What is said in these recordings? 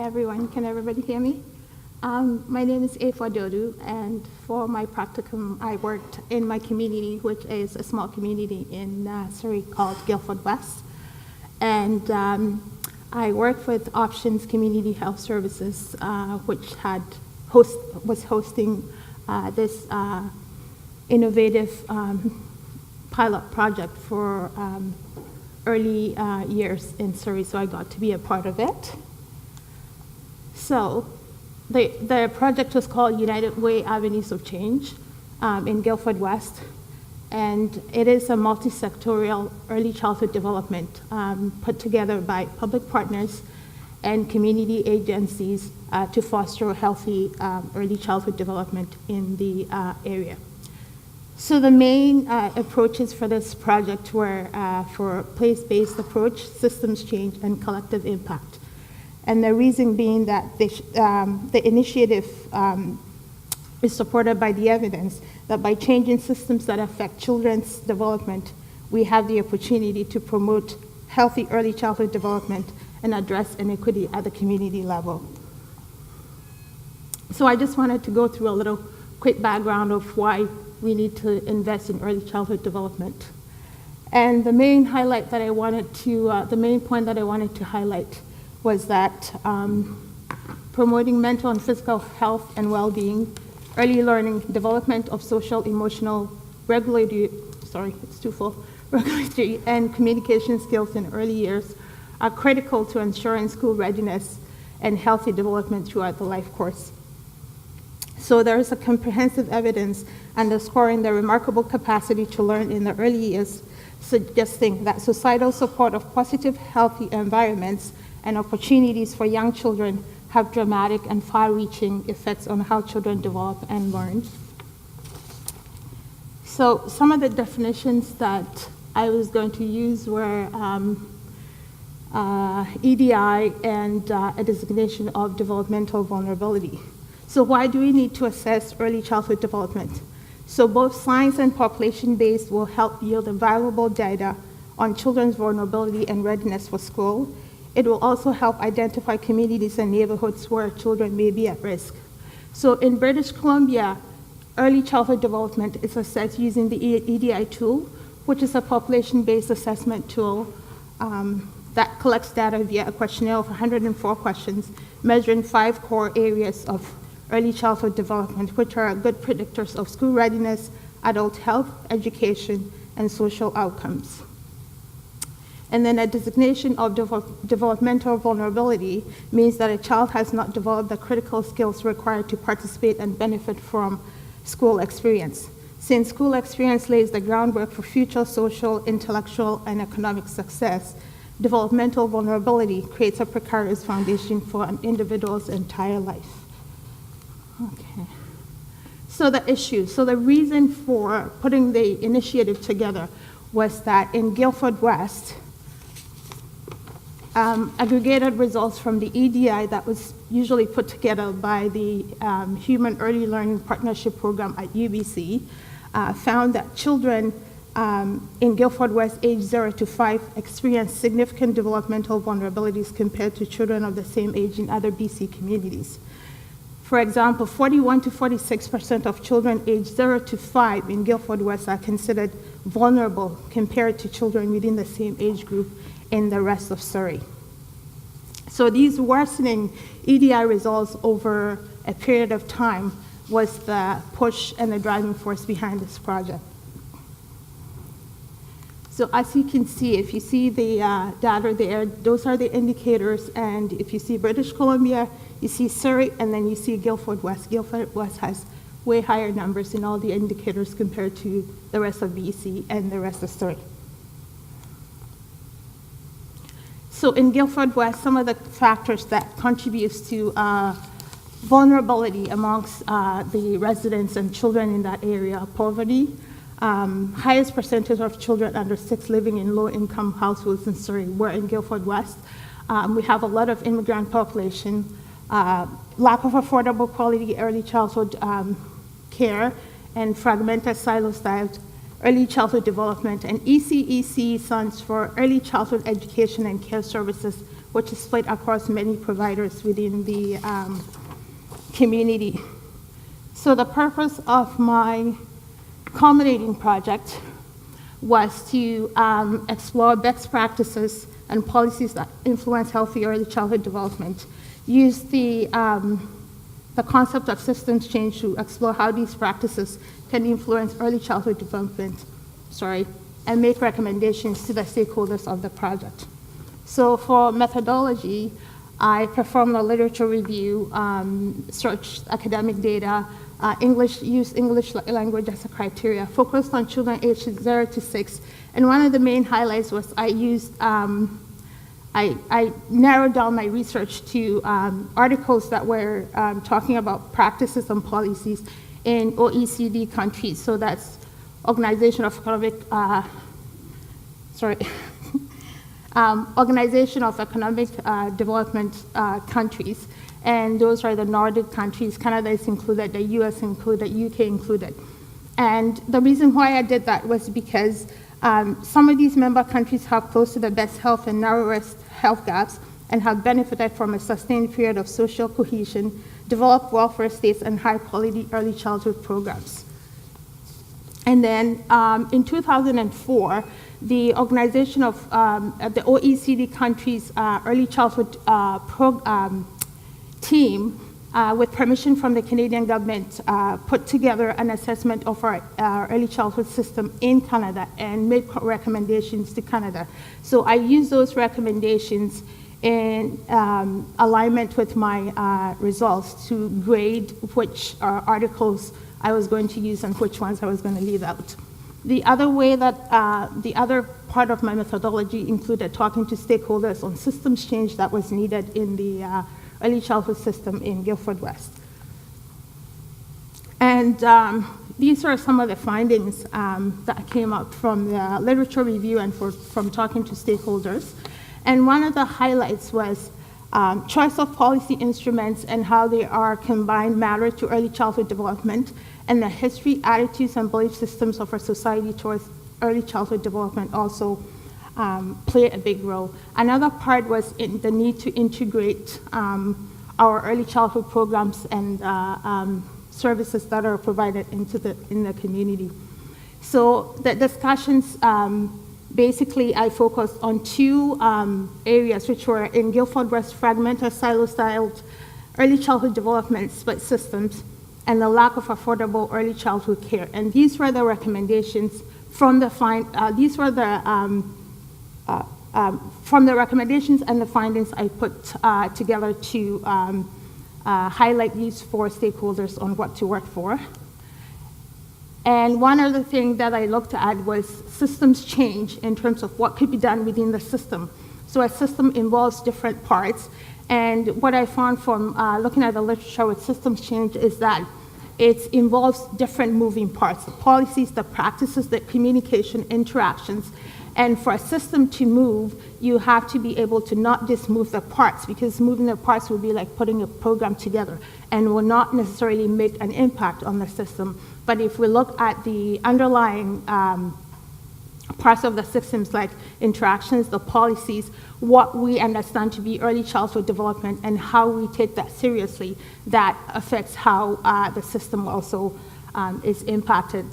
everyone. Can everybody hear me? My name is Afua Dodoo, and for my practicum, I worked in my community, which is a small community in Surrey called Guildford West. And I worked with Options Community Health Services, which was hosting this innovative pilot project for early years in Surrey, so I got to be a part of it. So the project was called United Way Avenues of Change in Guildford West, and it is a multi-sectorial early childhood development put together by public partners and community agencies to foster healthy early childhood development in the area. So the main approaches for this project were for place-based approach, systems change, and collective impact. And the reason being that the initiative is supported by the evidence that by changing systems that affect children's development, we have the opportunity to promote healthy early childhood development and address inequity at the community level. So I just wanted to go through a little quick background of why we need to invest in early childhood development. And the main point that I wanted to highlight was that promoting mental and physical health and well-being, early learning, development of social, emotional, regulatory, and communication skills in early years are critical to ensuring school readiness and healthy development throughout the life course. So there is a comprehensive evidence underscoring the remarkable capacity to learn in the early years, suggesting that societal support of positive, healthy environments and opportunities for young children have dramatic and far-reaching effects on how children develop and learn. So some of the definitions that I was going to use were EDI and a designation of developmental vulnerability. So why do we need to assess early childhood development? So both science and population-based will help yield valuable data on children's vulnerability and readiness for school. It will also help identify communities and neighborhoods where children may be at risk. So in British Columbia, early childhood development is assessed using the EDI tool, which is a population-based assessment tool that collects data via a questionnaire of 104 questions, measuring 5 core areas of early childhood development, which are good predictors of school readiness, adult health, education, and social outcomes. And then a designation of developmental vulnerability means that a child has not developed the critical skills required to participate and benefit from school experience. Since school experience lays the groundwork for future social, intellectual, and economic success, developmental vulnerability creates a precarious foundation for an individual's entire life. Okay. So the reason for putting the initiative together was that in Guildford West, aggregated results from the EDI that was usually put together by the Human Early Learning Partnership Program at UBC found that children in Guildford West age 0 to 5 experienced significant developmental vulnerabilities compared to children of the same age in other BC communities. For example, 41 to 46% of children aged 0 to 5 in Guildford West are considered vulnerable compared to children within the same age group in the rest of Surrey. So these worsening EDI results over a period of time was the push and the driving force behind this project. So as you can see, if you see the data there, those are the indicators, and if you see British Columbia, you see Surrey, and then you see Guildford West. Guildford West has way higher numbers in all the indicators compared to the rest of BC and the rest of Surrey. So in Guildford West, some of the factors that contributes to vulnerability amongst the residents and children in that area are poverty. Highest percentage of children under 6 living in low-income households in Surrey were in Guildford West. We have a lot of immigrant population, lack of affordable quality early childhood care, and fragmented silo-style early childhood development, and ECEC stands for Early Childhood Education and Care Services, which is split across many providers within the community. So the purpose of my Culminating project was to explore best practices and policies that influence healthy early childhood development, use the concept of systems change to explore how these practices can influence early childhood development, and make recommendations to the stakeholders of the project. So for methodology, I performed a literature review, searched academic data, used English language as a criteria, focused on children aged 0 to 6. And one of the main highlights was I narrowed down my research to articles that were talking about practices and policies in OECD countries. So that's Organization of Economic, Organization of Economic Development countries. And those are the Nordic countries. Canada is included, the US included, UK included. And the reason why I did that was because some of these member countries have close to the best health and narrowest health gaps and have benefited from a sustained period of social cohesion, developed welfare states, and high-quality early childhood programs. And then in 2004, the organization of the OECD countries' early childhood team, with permission from the Canadian government, put together an assessment of our early childhood system in Canada and made recommendations to Canada. So I used those recommendations in alignment with my results to grade which articles I was going to use and which ones I was going to leave out. The other way that, the other part of my methodology included talking to stakeholders on systems change that was needed in the early childhood system in Guildford West. And these are some of the findings that came out from the literature review and from talking to stakeholders. And one of the highlights was choice of policy instruments and how they are combined matter to early childhood development, and the history, attitudes, and belief systems of our society towards early childhood development also play a big role. Another part was in the need to integrate our early childhood programs and services that are provided in the community. So the discussions, basically I focused on two areas, which were in Guildford West, fragmented silo-styled early childhood development split systems and the lack of affordable early childhood care. And these were the recommendations from the from the recommendations and the findings I put together to highlight these for stakeholders on what to work for. And one other thing that I looked at was systems change in terms of what could be done within the system. So a system involves different parts, and what I found from looking at the literature with systems change is that it involves different moving parts, the policies, the practices, the communication, interactions. And for a system to move, you have to be able to not just move the parts, because moving the parts would be like putting a program together and will not necessarily make an impact on the system. But if we look at the underlying parts of the systems, like interactions, the policies, what we understand to be early childhood development and how we take that seriously, that affects how the system also is impacted.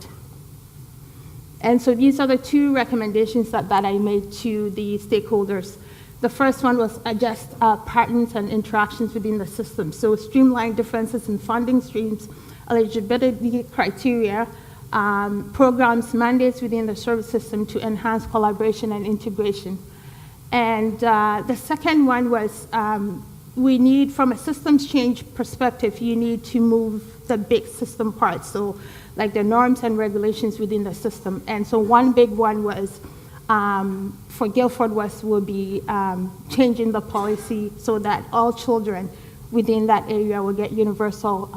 And so these are the two recommendations that I made to the stakeholders. The first one was adjust patterns and interactions within the system. So streamline differences in funding streams, eligibility criteria, programs, mandates within the service system to enhance collaboration and integration. And the second one was we need, from a systems change perspective, you need to move the big system parts. So like the norms and regulations within the system. And so one big one was for Guildford West will be changing the policy so that all children within that area will get universal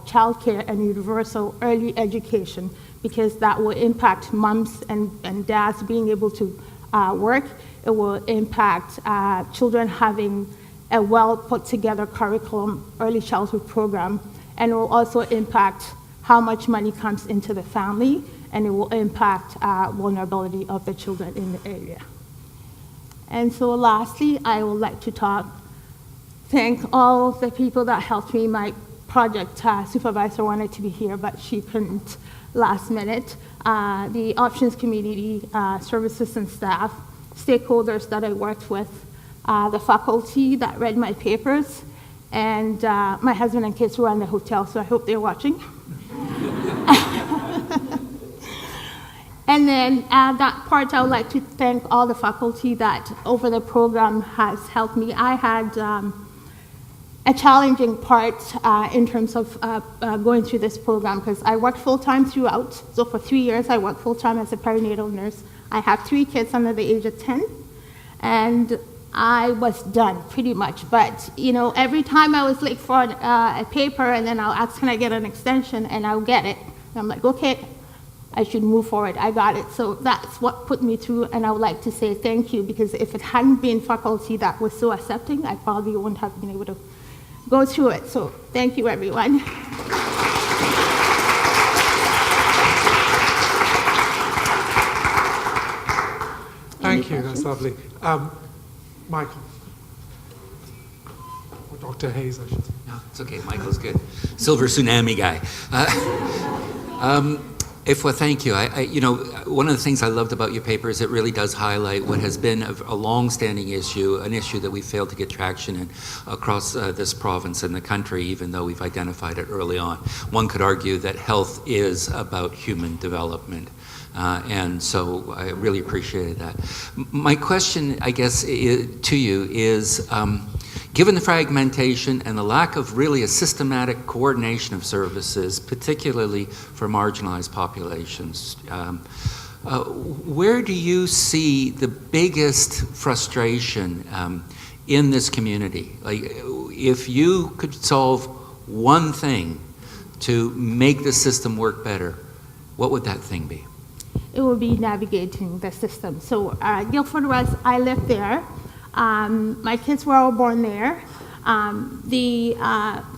childcare and universal early education, because that will impact moms and dads being able to work. It will impact children having a well put together curriculum, early childhood program, and it will also impact how much money comes into the family and it will impact vulnerability of the children in the area. And so lastly, I would like to thank all the people that helped me. My project supervisor wanted to be here, but she couldn't last minute. The options community, services and staff, stakeholders that I worked with, the faculty that read my papers, and my husband and kids who are in the hotel, so I hope they're watching. And then that part, I would like to thank all the faculty that over the program has helped me. I had a challenging part in terms of going through this program because I worked full-time throughout. So for 3 years, I worked full-time as a perinatal nurse. I have 3 kids under the age of 10, and I was done pretty much. But every time I was late for a paper, and then I'll ask, can I get an extension? And I'll get it. And I'm like, okay, I should move forward. I got it. So that's what put me through, and I would like to say thank you, because if it hadn't been faculty that was so accepting, I probably wouldn't have been able to go through it. So thank you, everyone. Thank you, that's lovely. Michael. Or Dr. Hayes, I should say. No, it's okay, Michael's good. Silver tsunami guy. Afua, thank you. One of the things I loved about your paper is it really does highlight what has been a long-standing issue, an issue that we failed to get traction in across this province and the country, even though we've identified it early on. One could argue that health is about human development. And so I really appreciated that. My question, I guess, to you is, given the fragmentation and the lack of really a systematic coordination of services, particularly for marginalized populations, where do you see the biggest frustration in this community? Like, if you could solve one thing to make the system work better, what would that thing be? It will be navigating the system. So Guildford West, I lived there. My kids were all born there. The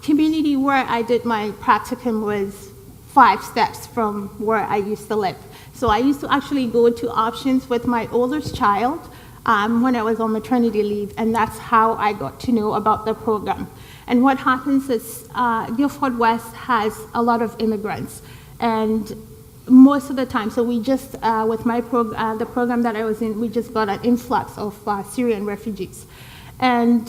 community where I did my practicum was 5 steps from where I used to live. So I used to actually go to options with my oldest child when I was on maternity leave, and that's how I got to know about the program. And what happens is Guildford West has a lot of immigrants, and most of the time, so we just, with my the program that I was in, we just got an influx of Syrian refugees. And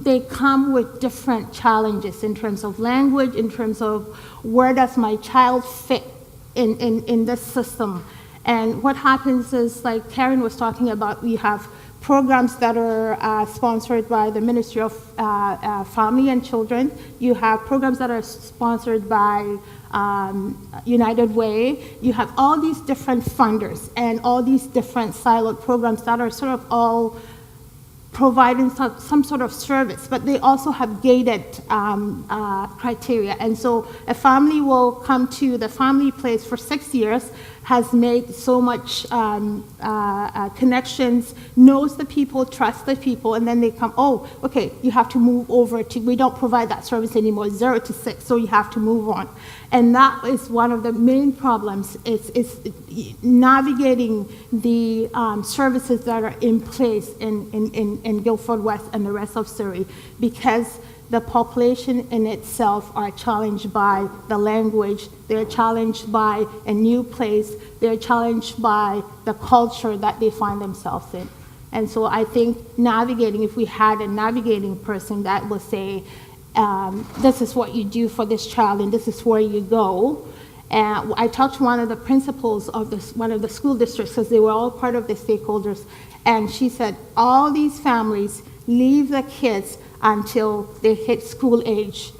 they come with different challenges in terms of language, in terms of where does my child fit in this system. And what happens is, like Karen was talking about, we have programs that are sponsored by the Ministry of Family and Children. You have programs that are sponsored by United Way. You have all these different funders and all these different siloed programs that are sort of all providing some sort of service, but they also have gated criteria. And so a family will come to the family place for 6 years, has made so much connections, knows the people, trusts the people, and then they come, oh, okay, you have to move over to, we don't provide that service anymore, 0 to 6, so you have to move on. And that is one of the main problems, is navigating the services that are in place in Guildford West and the rest of Surrey, because the population in itself are challenged by the language, they're challenged by a new place, they're challenged by the culture that they find themselves in. And so I think navigating, if we had a navigating person that will say, this is what you do for this child and this is where you go. And I talked to one of the principals of one of the school districts, because they were all part of the stakeholders, and she said, all these families leave the kids until they hit school age.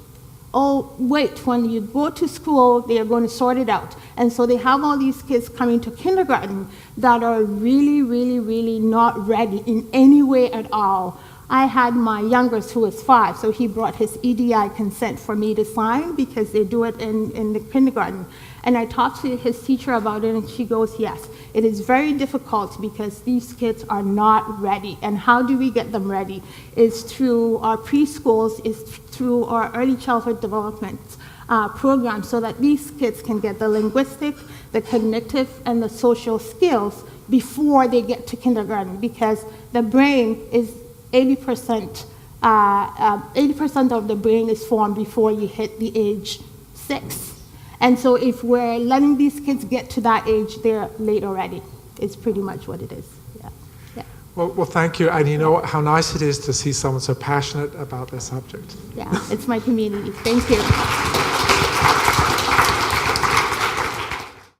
Oh, wait, when you go to school, they are going to sort it out. And so they have all these kids coming to kindergarten that are really, really, really not ready in any way at all. I had my youngest, who was 5, so he brought his EDI consent for me to sign, because they do it in the kindergarten. And I talked to his teacher about it, and she goes, yes, it is very difficult because these kids are not ready. And how do we get them ready? Is through our preschools, is through our early childhood development program so that these kids can get the linguistic, the cognitive, and the social skills before they get to kindergarten, because the brain is 80%, 80% of the brain is formed before you hit the age 6. And so if we're letting these kids get to that age, they're late already. It's pretty much what it is. Yeah. Yeah. Well, thank you. And you know how nice it is to see someone so passionate about this subject. Yeah, it's my community. Thank you.